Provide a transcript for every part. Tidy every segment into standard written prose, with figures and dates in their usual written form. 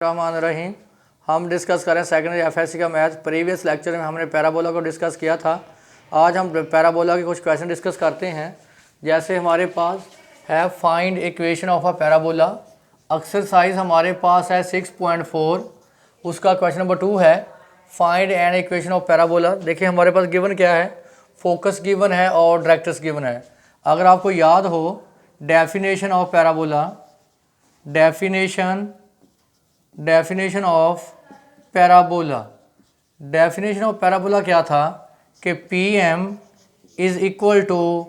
रहीम। हम डिस्कस करें secondary FSc का मैथ। प्रीवियस लेक्चर में हमने पैराबोला को डिस्कस किया था। आज हम पैराबोला के कुछ क्वेश्चन डिस्कस करते हैं। जैसे हमारे पास है find equation of a parabola. Exercise हमारे पास है 6.4। उसका क्वेश्चन नंबर 2 है find an equation of parabola. देखिए हमारे पास गिवन क्या है, फोकस गिवन है और डायरेक्ट्रिक्स गिवन है। अगर आपको याद हो definition of parabola, definition of parabola क्या था कि PM is equal to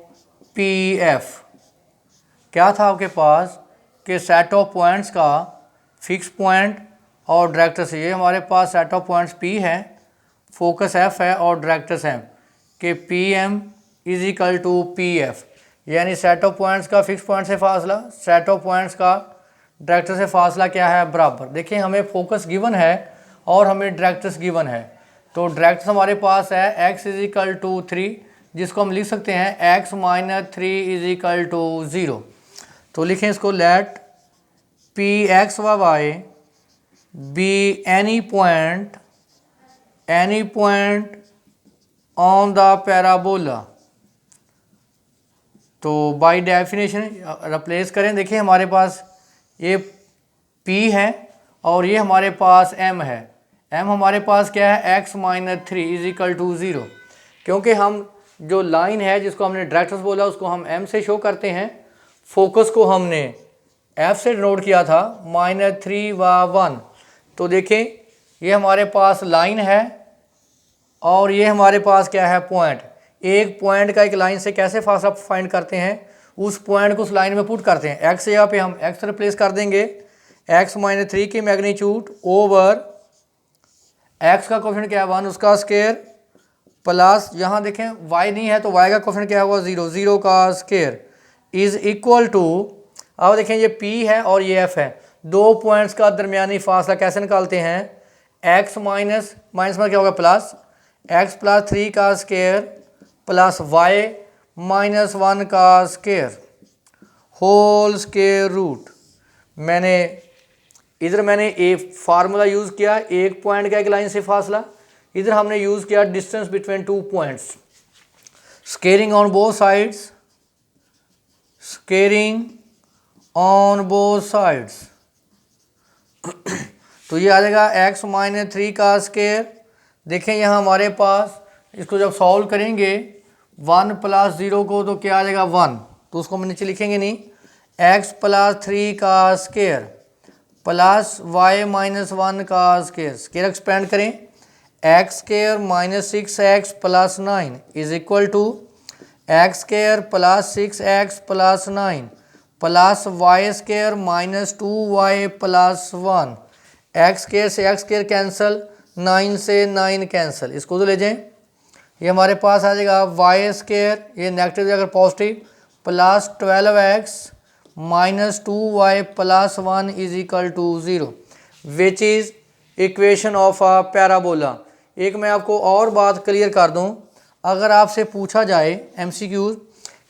PF। क्या था आपके पास कि सेट ऑफ पॉइंट्स का फिक्स पॉइंट और डायरेक्ट्रिक्स। ये हमारे पास सेट ऑफ पॉइंट्स P है, फोकस F है और डायरेक्ट्रिक्स है कि PM is equal to PF। यानी सेट ऑफ पॉइंट्स का फिक्स पॉइंट से फासला, सेट ऑफ पॉइंट्स का डायरेक्ट्रिक्स से फासला क्या है, बराबर। देखिए हमें फोकस गिवन है और हमें डायरेक्ट्रिक्स गिवन है। तो डायरेक्ट्रिक्स हमारे पास है x इज इक्वल टू 3, जिसको हम लिख सकते हैं x minus 3 is equal to 0। तो लिखें इसको लेट Px व y be any point on the parabola. तो बाय डेफिनेशन रिप्लेस करें। देखिए हमारे पास ये P है और ये हमारे पास M है। M हमारे पास क्या है, x minus 3 is equal to 0। क्योंकि हम जो लाइन है जिसको हमने डायरेक्ट्रिक्स बोला उसको हम M से शो करते हैं, फोकस को हमने F से डिनोट किया था -3 व 1। तो देखें ये हमारे पास लाइन है और ये हमारे पास क्या है, पॉइंट। एक पॉइंट का एक लाइन से कैसे फासला फाइंड करते हैं, उस पॉइंट को उस लाइन में पुट करते हैं। x यहाँ पे हम x रिप्लेस कर देंगे, x माइनस 3 की मैग्नीट्यूड ओवर x का कोफिशिएंट क्या है 1 उसका स्क्वायर प्लस यहाँ देखें y नहीं है तो y का कोफिशिएंट क्या हुआ 0 का स्क्वायर इज इक्वल टू। अब देखें ये P है और ये F है, दो पॉइंट्स का दरमियानी फासला कैसे निकालते हैं, x माइनस में क्या होगा प्लस x प्लस 3 का स्क्वायर प्लस y माइनस 1 का स्क्वायर होल स्क्वायर रूट। मैंने एक फार्मूला यूज़ किया, एक पॉइंट का एक लाइन से फासला। इधर हमने यूज़ किया distance between two points, squaring on both sides. तो ये आ जाएगा x माइनस 3 का स्क्वायर। देखें यहाँ हमारे पास इसको जब सॉल्व करेंगे 1 प्लस 0 को तो क्या आ जाएगा 1, तो उसको हम नीचे लिखेंगे नहीं, x प्लस 3 का स्क्वायर प्लस y माइनस 1 का स्क्वायर एक्सपेंड करें, x square minus 6x plus 9 is equal to x square plus 6x plus 9 plus y square minus 2y plus 1। x square से x स्क्वायर कैंसिल, 9 से 9 cancel, इसको तो ले जाएं। ये हमारे पास आ जाएगा y स्क्वायर, ये नेगेटिव अगर positive, plus 12x minus 2y plus 1 is equal to 0, which is equation of a parabola. एक मैं आपको और बात क्लियर कर दूं, अगर आपसे पूछा जाए MCQ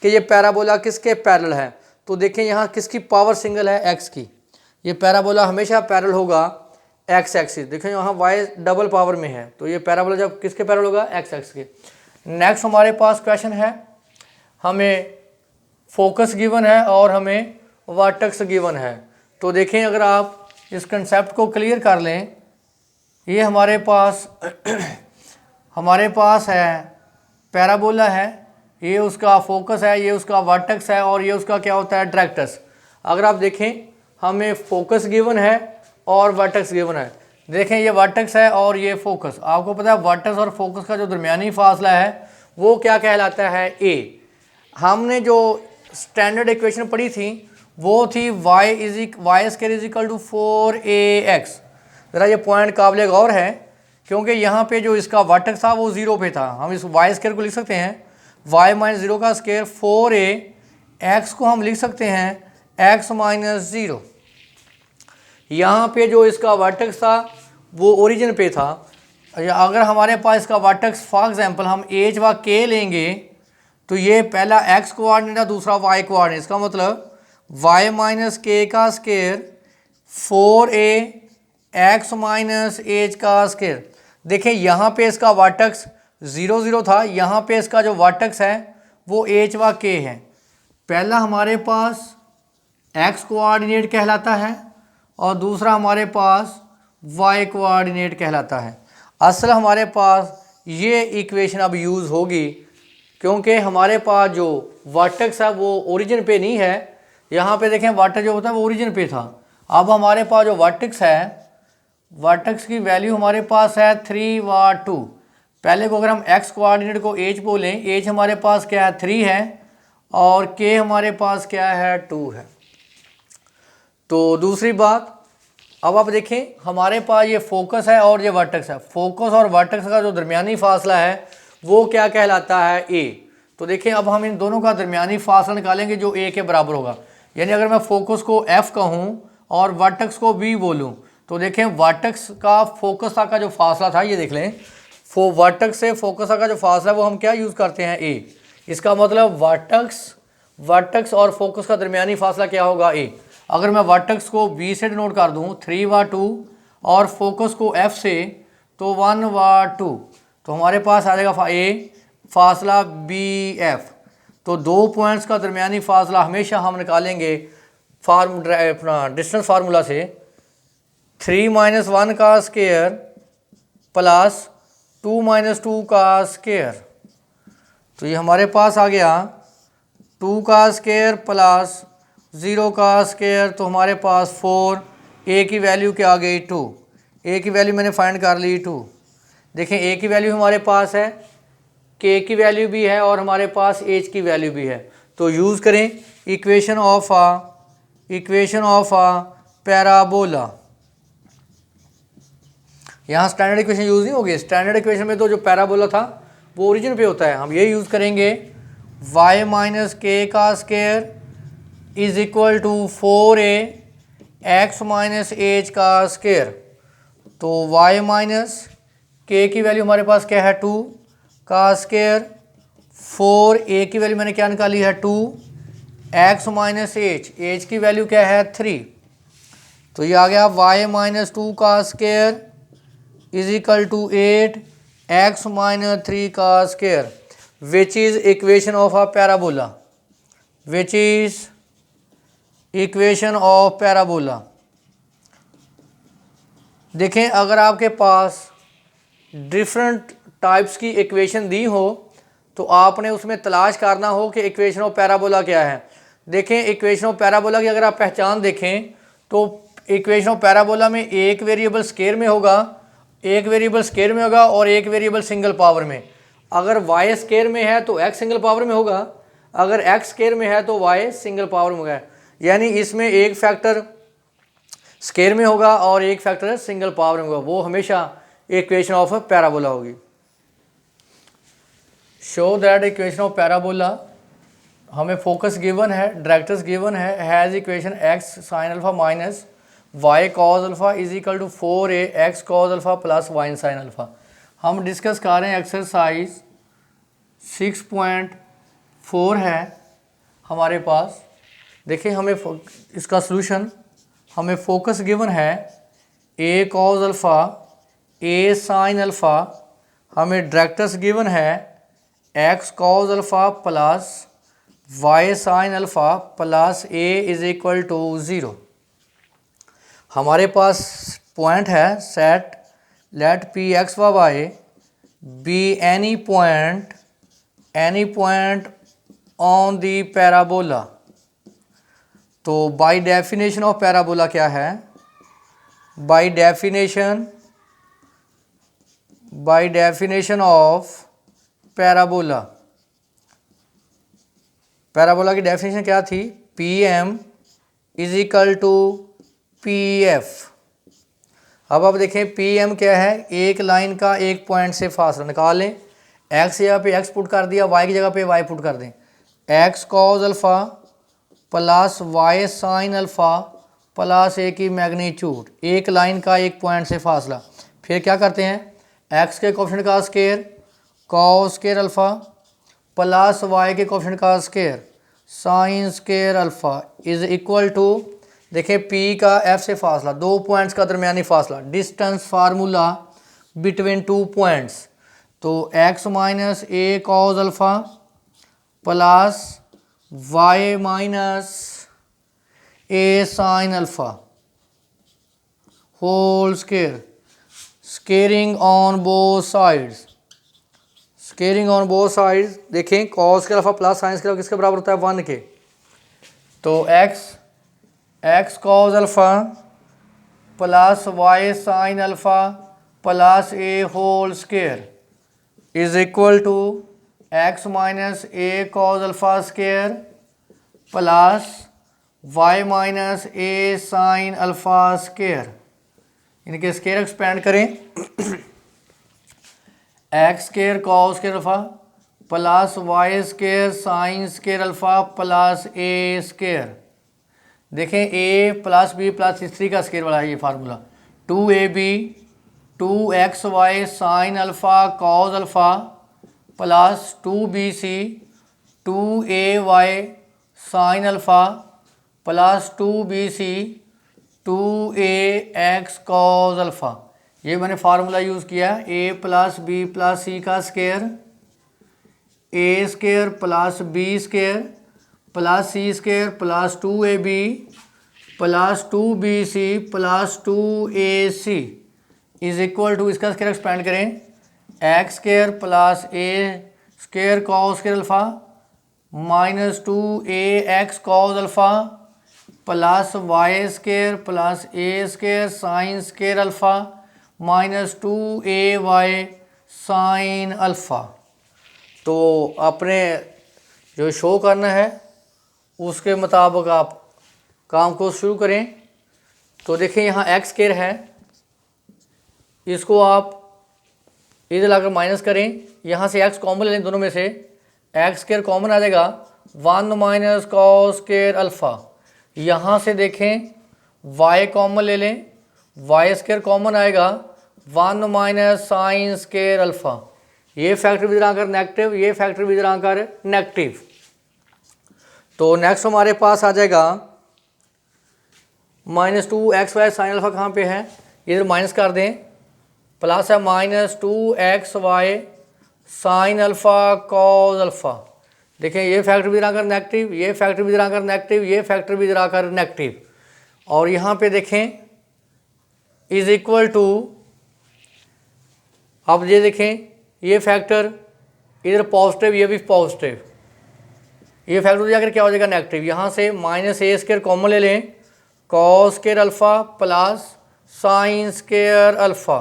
कि ये पैराबोला किसके पैरेलल है, तो देखें यहाँ किसकी पावर सिंगल है, x की। ये पैराबोला हमेशा पैरेलल होगा x एक्सिस। देखें यहाँ y डबल पावर में है, तो ये पैराबोला जब किसके पैरेलल होगा, x एक्सिस के। नेक्स्ट हमारे पास क्वेश्चन है, हमें फोकस गिवन है और हमें वर्टेक्स गिवन है। तो देखें अगर आप इस कंसेप्ट को क्लियर कर लें, ये हमारे पास है पैराबोला है, ये उसका फोकस है, ये उसका वर्टेक्स है और ये उसका क्या होता है, डायरेक्ट्रिक्स। अगर आप देखें हमें फोकस गिवन है और वर्टेक्स गिवन है। देखें ये वर्टेक्स है और ये फोकस। आपको पता है वर्टेक्स और फोकस का जो दरमियानी फासला है वो क्या कहलाता है, a। हमने जो स्टैंडर्ड इक्वेशन पढ़ी थी वो थी y square is equal to 4ax। ज़रा ये पॉइंट काबिल गौर है क्योंकि यहाँ पे जो इसका वर्टेक्स था वो 0 पे था। हम इस y स्क्वायर को लिख सकते हैं y माइनस 0 का स्क्वायर 4a, x को हम लिख सकते हैं x माइनस 0। यहाँ पे जो इसका वर्टेक्स था वो ओरिजिन पे था। अगर हमारे पास इसका वर्टेक्स फॉर एग्जांपल हम h व k लेंगे तो ये पहला x कोऑर्डिनेट है, दूसरा y कोऑर्डिनेट। इसका मतलब y माइनस k का square 4a x minus h का स्क्वायर। देखें यहाँ पे इसका वर्टेक्स 0 0 था, यहाँ पे इसका जो वर्टेक्स है वो एच व के है। पहला हमारे पास एक्स कोऑर्डिनेट कहलाता है और दूसरा हमारे पास वाई कोऑर्डिनेट कहलाता है। असल हमारे पास ये इक्वेशन अब यूज़ होगी क्योंकि हमारे पास जो वर्टेक्स है वो ओरिजिन पे नहीं है। यहाँ पे देखें वर्टेक्स जो होता है वो ओरिजिन पे था। अब हमारे पास जो वर्टेक्स है, वर्टेक्स की वैल्यू हमारे पास है 3 व 2। पहले को अगर हम एक्स कोऑर्डिनेट को एच बोलें, एच हमारे पास क्या है 3 है और के हमारे पास क्या है 2 है। तो दूसरी बात, अब आप देखें हमारे पास ये फोकस है और ये वर्टेक्स है। फोकस और वर्टेक्स का जो दरमियानी फासला है वो क्या कहलाता है ए। तो देखें अब हम इन दोनों का दरमियानी फासला निकालेंगे जो ए के बराबर होगा। यानी अगर मैं फोकस को एफ कहूँ और वर्टेक्स को बी बोलूँ तो देखें वर्टेक्स का फोकस तक का जो फासला था, ये देख लें, वर्टेक्स से फोकस तक का जो फासला है वो हम क्या यूज़ करते हैं ए। इसका मतलब वर्टेक्स और फोकस का दरमियानी फासला क्या होगा ए। अगर मैं वर्टेक्स को बी से डिनोट कर दूँ 3 व 2 और फोकस को एफ से तो 1 व 2, तो हमारे पास आ जाएगा ए फासला बी एफ। तो दो पॉइंट्स का दरमियानी फासला हमेशा हम निकालेंगे अपना डिस्टेंस फार्मूला से 3 - 1 का स्क्वायर प्लस 2 - 2 का स्क्वायर। तो ये हमारे पास आ गया 2 का स्क्वायर प्लस 0 का स्क्वायर, तो हमारे पास 4। ए की वैल्यू क्या आ गई 2। ए की वैल्यू मैंने फाइंड कर ली 2। देखें ए की वैल्यू हमारे पास है, के की वैल्यू भी है और हमारे पास एच की वैल्यू भी है। तो यूज़ करें इक्वेशन ऑफ अ पैराबोला। यहाँ स्टैंडर्ड इक्वेशन यूज़ नहीं होगी। स्टैंडर्ड इक्वेशन में तो जो पैराबोला था वो ओरिजिन पे होता है। हम ये यूज़ करेंगे y माइनस के का square is equal to 4a x minus h का स्क्वायर। तो y माइनस के की वैल्यू हमारे पास क्या है 2 का स्क्वायर, 4a की वैल्यू मैंने क्या निकाली है 2, x माइनस एच की वैल्यू क्या है 3। तो ये आ गया y माइनस 2 का square is equal to 8 x minus 3 का square, which is equation of a parabola. Which is equation of parabola. देखें अगर आपके पास डिफरेंट टाइप्स की इक्वेशन दी हो तो आपने उसमें तलाश करना हो कि इक्वेशन ऑफ पैराबोला क्या है। देखें इक्वेशन ऑफ पैराबोला की अगर आप पहचान देखें तो इक्वेशन ऑफ पैराबोला में एक वेरिएबल स्क्वायर में होगा, एक वेरिएबल स्क्वायर में होगा और एक वेरिएबल सिंगल पावर में। अगर y स्क्वायर में है तो x सिंगल पावर में होगा, अगर x स्क्वायर में है तो y सिंगल पावर में होगा। यानी इसमें एक फैक्टर स्क्वायर में होगा और एक फैक्टर सिंगल पावर में होगा, वो हमेशा इक्वेशन ऑफ पैराबोला होगी। Show that equation of parabola, हमें फोकस गिवन है, डायरेक्टर्स गिवन है, has equation x sine alpha minus y cos alpha is equal to 4a x cos alpha plus y sine alpha. हम discuss कर रहे हैं exercise 6.4 है हमारे पास। देखिए हमें इसका सलूशन, हमें फोकस गिवन है a cos alpha a sine alpha, हमें डायरेक्टर्स गिवन है x cos alpha plus y sine alpha plus a is equal to 0। हमारे पास पॉइंट है सेट लेट पी एक्स व y be any point on the parabola. तो by definition of parabola क्या है, by definition of parabola, parabola की definition क्या थी, P M is equal to P F. अब आप देखें पी एम क्या है, एक लाइन का एक पॉइंट से फासला निकाल लें। एक्स की जगह पे एक्स पुट कर दिया, वाई की जगह पे वाई पुट कर दें। X cos alpha plus y sine alpha plus a की मैग्नीट्यूड, एक लाइन का एक पॉइंट से फासला। फिर क्या करते हैं, एक्स के कोफिशिएंट का square cos square alpha plus y के कोफिशिएंट का square sine square alpha is equal to, देखें P का F से फासला, 2 पॉइंट्स का दरमियानी फासला, डिस्टेंस फार्मूला बिटवीन 2 पॉइंट्स, तो x minus a cos alpha plus y minus a sine alpha whole square, squaring on both sides, squaring on both sides. देखें cos के अल्फ़ा प्लस साइन के alpha किसके बराबर होता है 1 के, तो x cos alpha plus y sine alpha plus a whole square is equal to x minus a cos alpha square plus y minus a sine alpha square. इनके square expand करें, x square cos square alpha plus y square sine square alpha plus a square. देखें a plus b plus three का square वाला है ये formula, 2ab 2xy sine alpha cos alpha plus 2bc 2ay sine alpha plus 2bc 2ax cos alpha. ये मैंने formula use किया, a plus b plus c का square, a square plus b square plus c square plus 2ab plus 2bc plus 2ac is equal to, इसका square expand करें, x square plus a square cos square alpha minus 2ax cos alpha plus y square plus a square sine square alpha minus 2ay sine alpha. तो आपने जो show करना है उसके मुताबिक आप काम को शुरू करें। तो देखें यहाँ एक्स स्केयर है, इसको आप इधर लाकर माइनस करें, यहाँ से एक्स कॉमन ले लें, दोनों में से एक्स स्केयर कॉमन आ जाएगा 1 माइनस कॉस स्केयर अल्फ़ा। यहाँ से देखें वाई कॉमन ले लें, वाई स्केयर कॉमन आएगा 1 माइनस साइन स्केयर अल्फ़ा। ये फैक्टर भी इधर आकर नेगेटिव, ये फैक्टर भी इधर आकर नेगेटिव। तो नेक्स्ट हमारे पास आ जाएगा माइनस 2xy साइन अल्फ़ा कहाँ पे है, इधर माइनस कर दें, प्लस है minus 2xy sine alpha cos alpha. देखें ये फैक्टर भी इधर आकर नेगेटिव, ये फैक्टर भी इधर आकर नेगेटिव, ये फैक्टर भी इधर आकर नेगेटिव। और यहाँ पे देखें इज इक्वल टू, अब ये देखें ये फैक्टर इधर पॉजिटिव, ये भी पॉजिटिव, ये फैक्टर जाकर क्या हो जाएगा नेगेटिव। यहाँ से माइनस ए स्केयर कॉमन ले लें, cos square alpha plus sine square alpha,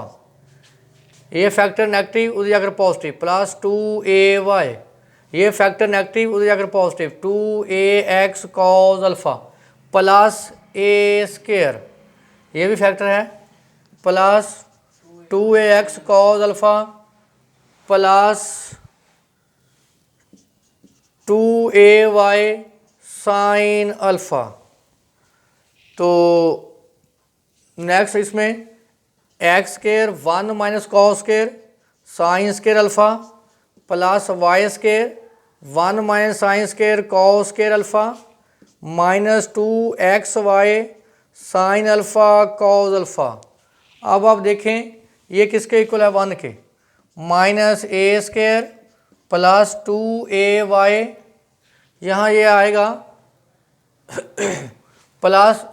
ये फैक्टर नेगेटिव उधर जाकर पॉजिटिव प्लस 2ay, ये फैक्टर नेगेटिव उधर जाकर positive 2ax cos alpha plus a square, ये भी फैक्टर है plus 2ax cos alpha plus 2ay sine alpha. तो नेक्स्ट इसमें x square 1 minus cos square sine square alpha plus y square 1 minus sine square cos square alpha minus 2xy sine alpha cos alpha. अब आप देखें ये किसके equal है 1 के, minus ए square plus 2ay, यहाँ ये आएगा प्लस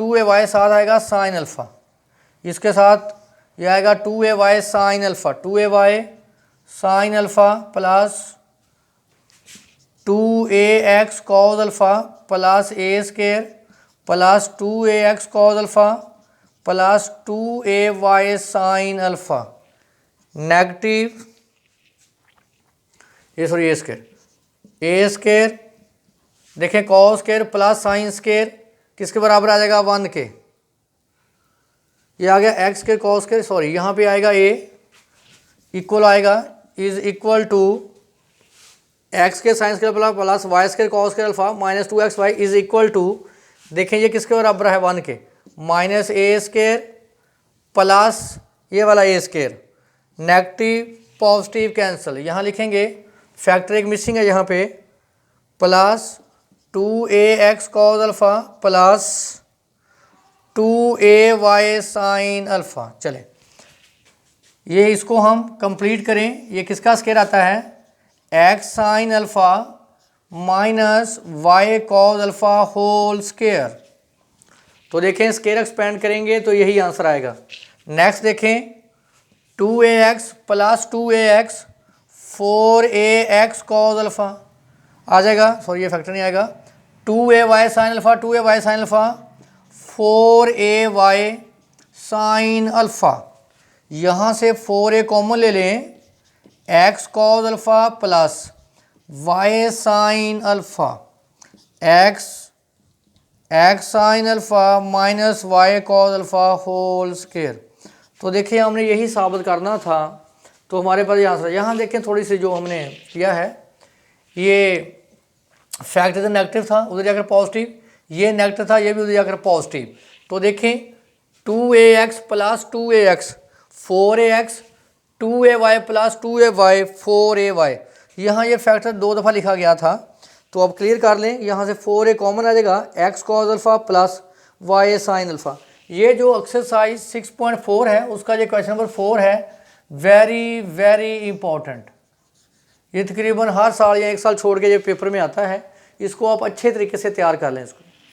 2ay साथ आएगा साइन अल्फ़ा, इसके साथ ये आएगा 2ay sine alpha, 2ay sine alpha plus 2ax cos alpha plus a square plus 2ax cos alpha plus 2ay sine alpha negative, ये सॉरी ए स्केयर देखें cos square plus sine square किसके बराबर आ जाएगा 1 के, ये आ गया x square cos square, sorry यहाँ पे आएगा ए इक्वल आएगा इज इक्वल टू एक्स के sine square plus y square cos square alpha minus 2xy is equal to, देखें ये किसके बराबर है 1 के, माइनस ए स्केयर प्लस ये वाला ए स्केयर, नेगेटिव पॉजिटिव कैंसिल, यहाँ लिखेंगे फैक्टर एक मिसिंग है यहाँ पे, plus 2ax cos alpha plus 2ay sine alpha. चले ये इसको हम कंप्लीट करें। ये किसका स्केयर आता है? x sine alpha minus y cos alpha whole square. तो देखें स्केयर एक्सपेंड करेंगे तो यही आंसर आएगा। नेक्स्ट देखें 2ax plus 2ax 4ax cos alpha आ जाएगा, सॉरी ये फैक्टर नहीं आएगा। 2ay sine alpha 2ay sine alpha 4ay sine alpha. यहाँ से 4a कॉमन ले लें, x cos alpha plus y sine alpha x sine alpha minus y cos alpha whole square. तो देखिए हमने यही साबित करना था, तो हमारे पास ये आंसर। यहाँ देखें थोड़ी सी जो हमने किया है, ये फैक्ट इधर नेगेटिव था, उधर जाकर पॉजिटिव, ये नेगेटिव था, ये भी उधर जाकर पॉजिटिव। तो देखें 2ax plus 2ax 4ax 2ay plus 2ay 4ay, यहाँ ये फैक्टर 2 दफ़ा लिखा गया था। तो अब क्लियर कर लें, यहाँ से 4a कॉमन आ जाएगा, x cos alpha plus y sine alpha. ये जो एक्सरसाइज 6.4 है उसका जो क्वेश्चन नंबर 4 है, वेरी वेरी इंपॉर्टेंट। ये तकरीबन हर साल या एक साल छोड़ के ये पेपर में आता है। इसको आप अच्छे तरीके से तैयार कर लें इसको।